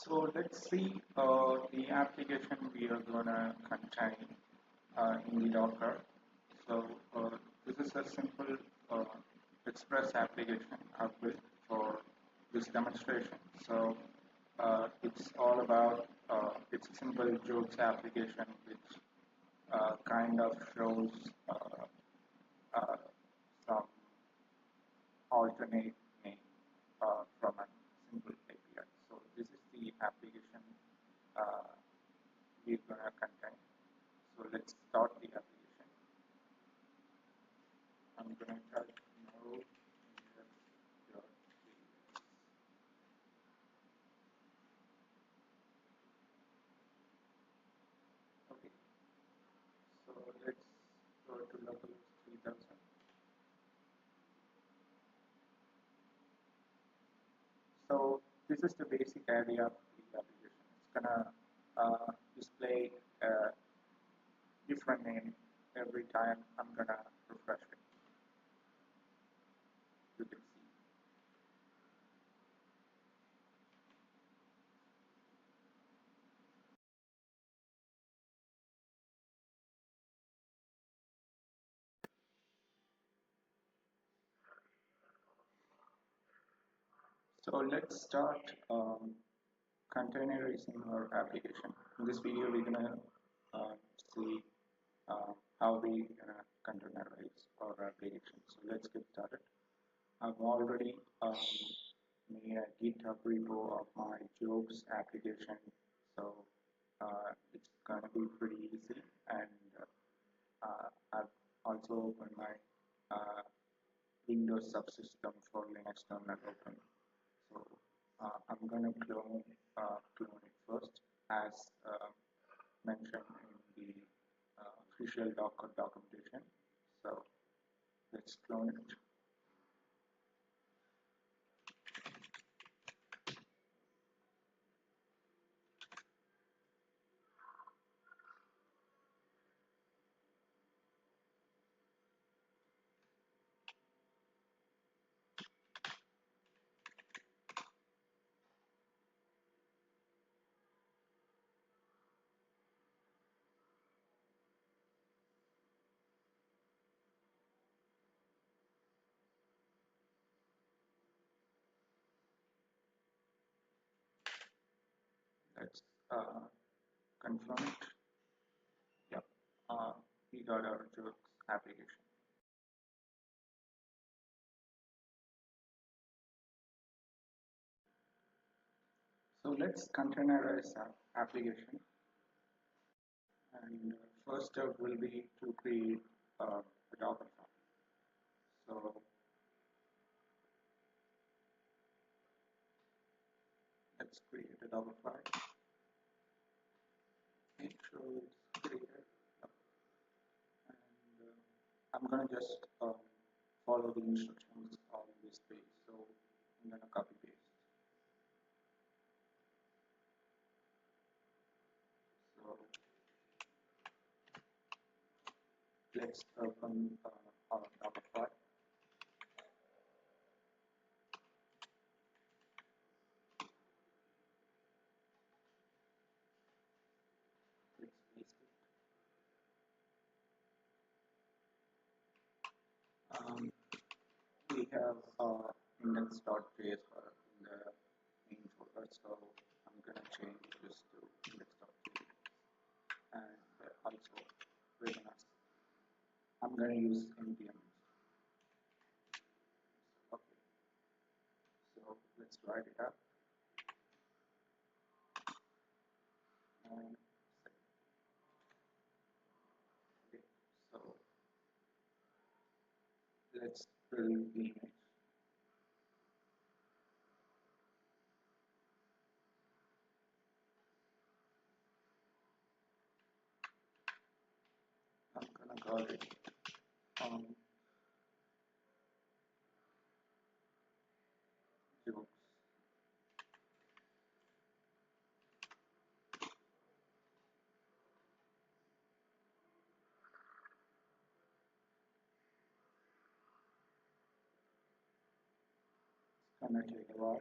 So let's see the application we are going to contain in the Docker. So this is a simple uh, Express application I've built for this demonstration. So it's all about it's a simple jokes application which kind of shows uh, some alternate name from a simple API. So this is the application uh, we're going to contain. So let's start the application. I'm going to type node index.js. Okay, so let's go to localhost 3000. So this is the basic idea of the application. It's gonna display a different name every time I'm gonna refresh it. You can see. So let's start containerizing our application. In this video, we're gonna see how we containerize our application. So let's get started. I've already made a GitHub repo of my jokes application, so it's gonna be pretty easy. And I've also opened my Windows subsystem for Linux terminal open. So I'm gonna clone it first, as mentioned in the official Docker documentation. So let's clone it. Let's confirm it. Yep, we got our jokes application. So let's containerize our application. And first step will be to create a Docker file. So let's create a Docker file. Make sure it's created. And I'm gonna just follow the instructions on this page. So I'm gonna copy paste. So let's open our Docker file. Let's paste it. We have index.js file in the main folder, so I'm gonna change this to index.js. And also we're gonna I'm gonna use npm. Okay, so let's write it up. And okay, so let's build the image. I'm gonna call it jokes. It's gonna take a while.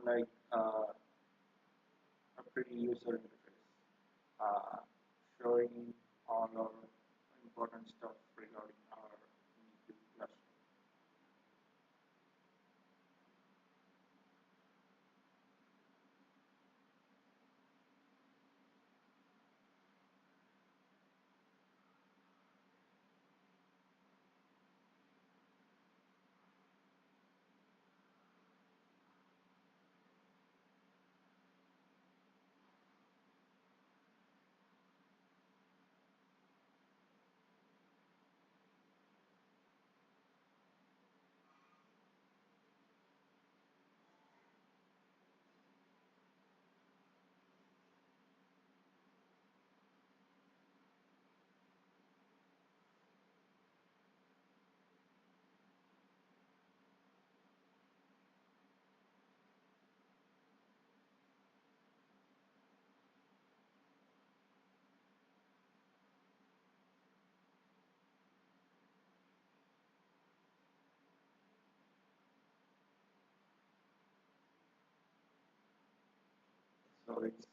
more like a pretty user interface, showing all our important stuff regarding our Minikube cluster. So it's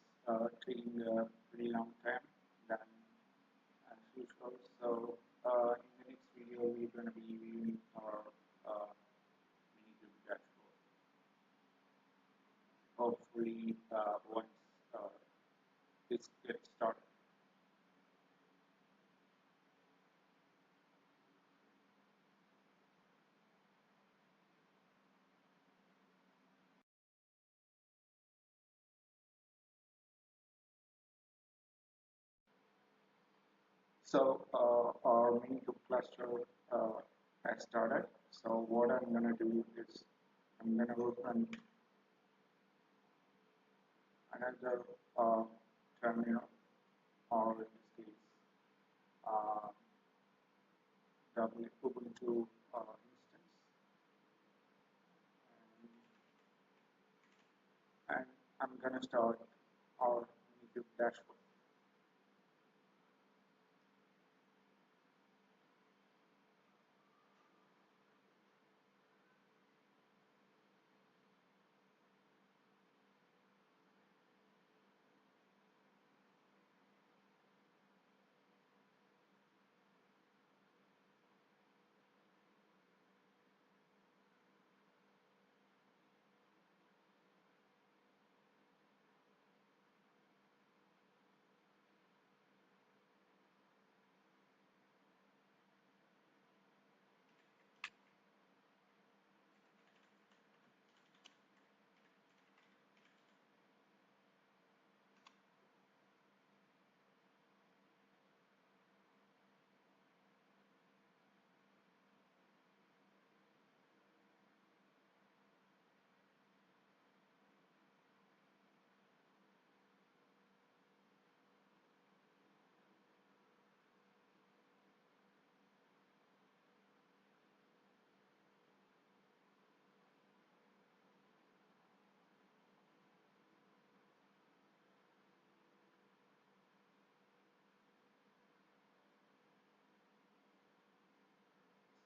taking a pretty long time than as usual. So in the next video, we're going to be viewing our Minikube dashboard. Hopefully, once this gets started. So our Minikube cluster has started. So what I'm going to do is I'm going to open another terminal, or in this case, uh, Ubuntu instance, and I'm going to start our Minikube dashboard.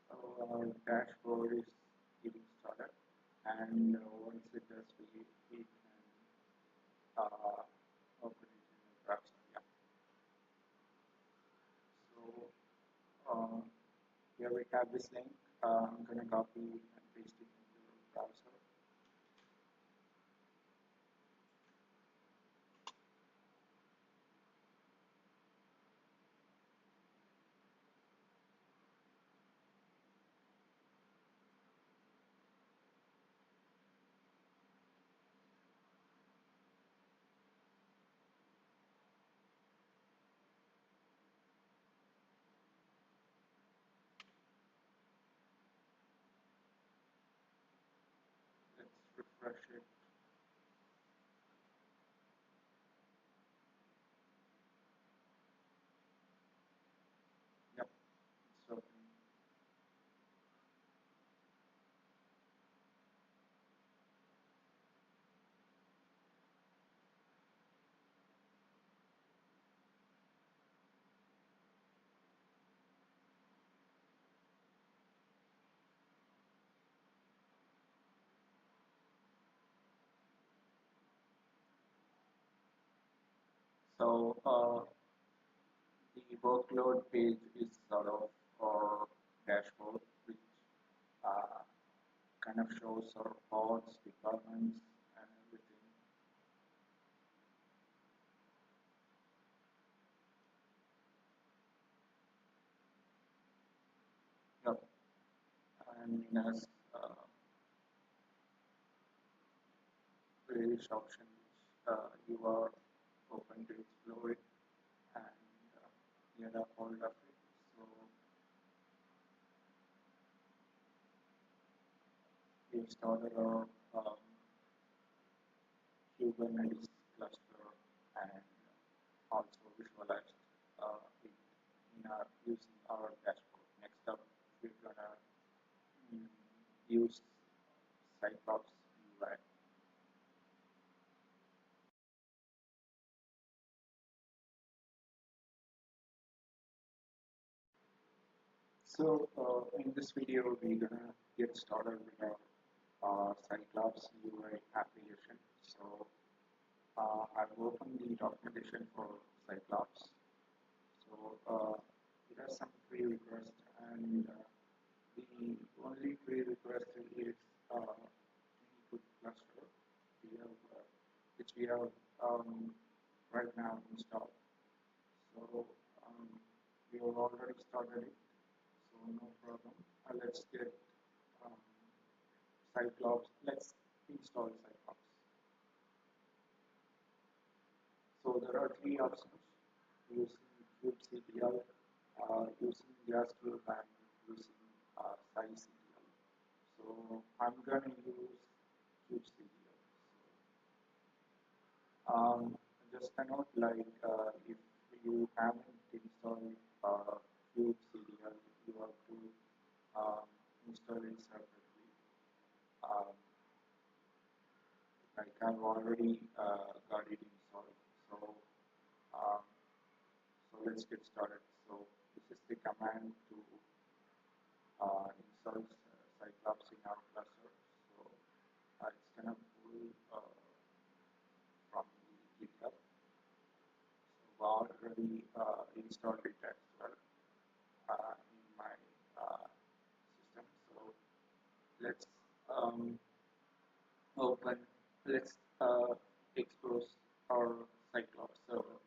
So our dashboard is getting started, and once it does, we can open it in the browser. Yeah. So here we have this link. I'm going to copy and paste it into the browser. Let's refresh it. Yep, it's open. So the workload page is sort of our dashboard, which uh, kind of shows our pods, deployments, and everything. Yep. And as various options, you are open to explore it and get a hold of it. So we started our Kubernetes cluster and also visualized it using our dashboard. Next up, we're gonna mm, use Cyclops UI. So in this video, we're gonna get started with our Cyclops UI application. So I've opened the documentation for Cyclops. So it has some prerequisites, and the only prerequisite is input cluster, we have, which we have right now installed. So we have already started it, so no problem. Let's get um, Cyclops. Let's install Cyclops. So there are three options: using kubectl, using GasCube, and using SciCTL. So I'm going to use kubectl. Just a note, like if you haven't installed kubectl, you have to um, install it separately. Um, like I've already got it installed. So um, so let's get started. So this is the command to install Cyclops in our cluster. So it's gonna pull from the GitHub. So I've already installed it as well in my system. So let's um, open. Let's expose our Cyclops server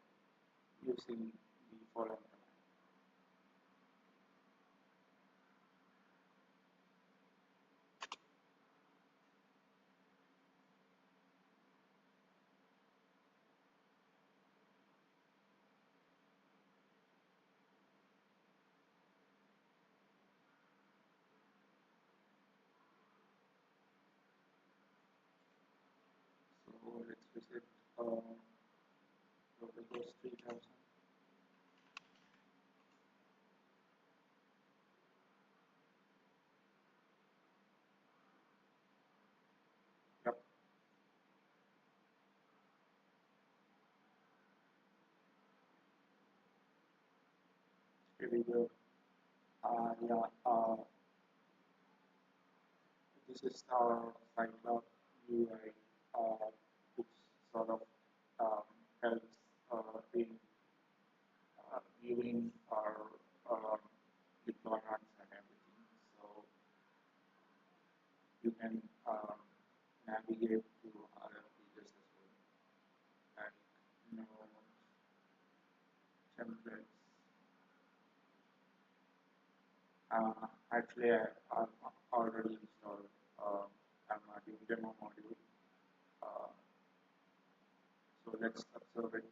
using the following command. So let's visit Windows 3000. Yep, here we go. Yeah, this is our Cyclops UI, which sort of helps in viewing our deployments and everything. So you can navigate to other pages as well, like nodes, templates. Actually, I've already installed a module, demo module. Uh, so let's observe it.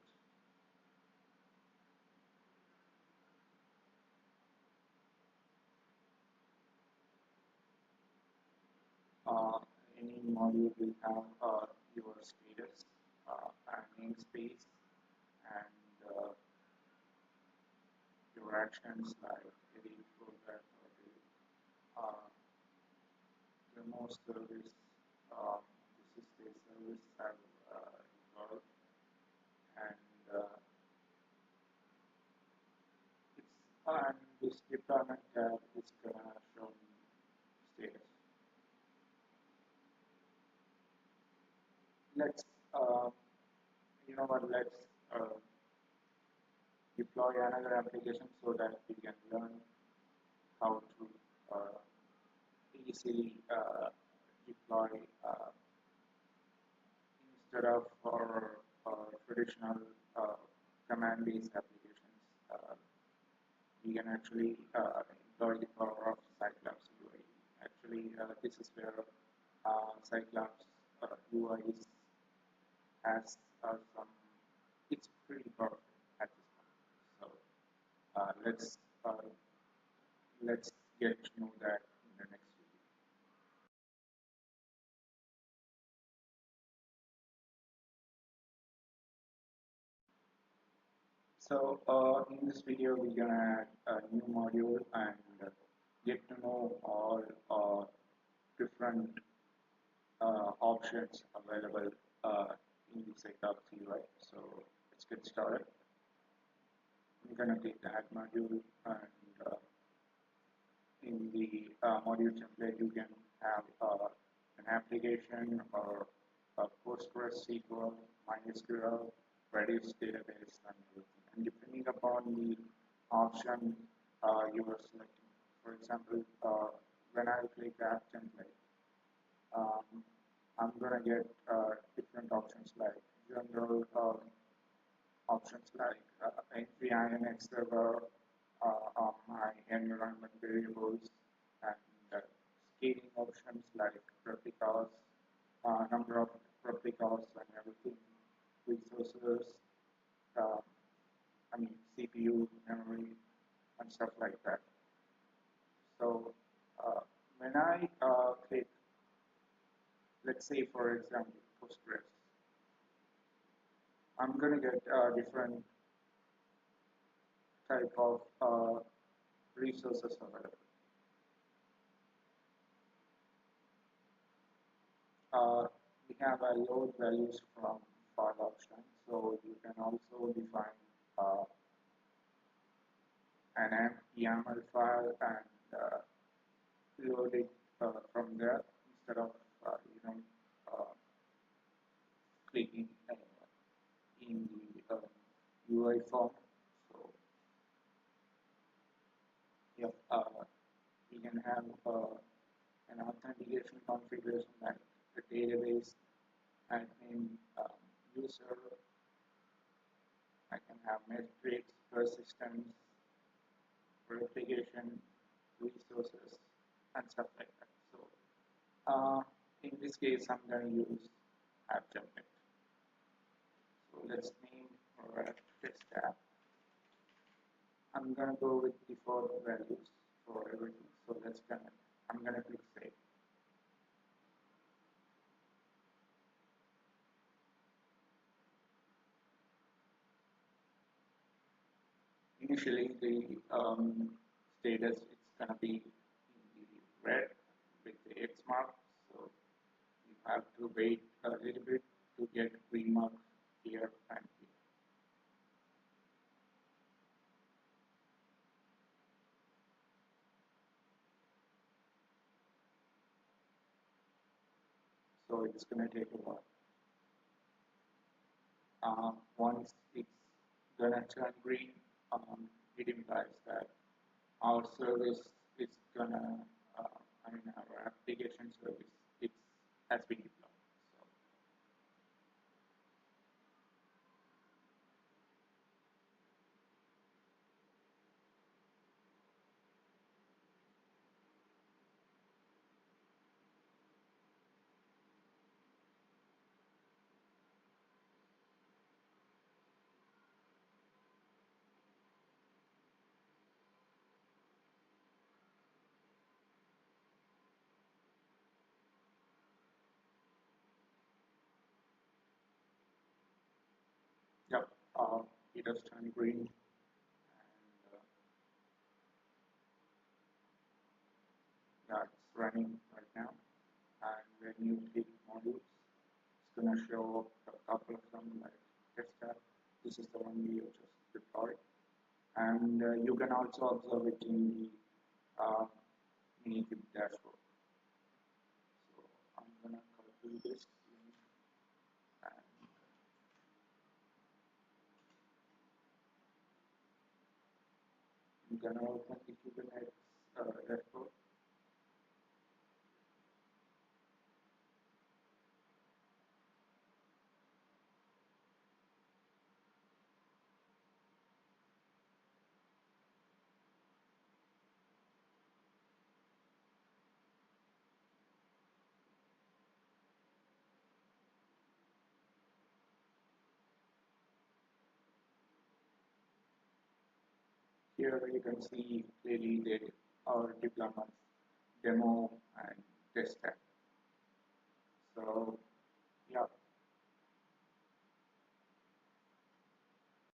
Uh, any module will have your status, and namespace, and your actions like edit, format, or delete. Demo service. This is the service I've involved, and and this deployment tab is gonna show me status. Let's you know what? Let's deploy another application so that we can learn how to easily deploy instead of our traditional command-based applications. We can actually employ the power of Cyclops UI. Actually, this is where Cyclops UI has some. It's pretty powerful at this point. So uh, let's get to know that in the next video. So in this video, we're gonna add a new module and get to know all different options available in the Cyclops UI. So let's get started. I'm gonna take the add module, and in the module template, you can have an application or a Postgres, SQL, MySQL, Redis database, and everything. And depending upon the option you are selecting, for example, when I click app template, I'm gonna get different options like general options like entry INX server, my environment variables, and scaling options like replicas, number of replicas and everything, resources, uh, I mean CPU, memory, and stuff like that. So when I click, let's say for example, Postgres, I'm gonna get different type of resources available. We have a load values from file option, so you can also define an YAML file and load it from there instead of uh, clicking in the UI form. So yeah, we can have an authentication configuration like the database admin user. I can have metrics, persistence, replication, resources, and stuff like that. So in this case, I'm going to use app template. So let's name our test app. I'm going to go with default values for everything. So I'm going to click save. Initially, the status is going to be in the red with the X mark. So you have to wait a little bit to get green mark here and here. So it's going to take a while. Once it's going to turn green, it implies that our service is going to, our application service has been deployed. Yep, it has turned green, and yeah, it's running right now. And when you click modules, it's going to show up a couple of them like test tab. This is the one we have just deployed. And you can also observe it in the Minikube dashboard. So I'm going to copy this link and gonna open the Kubernetes dashboard. Here you can see clearly the our deployments, demo and test tab. So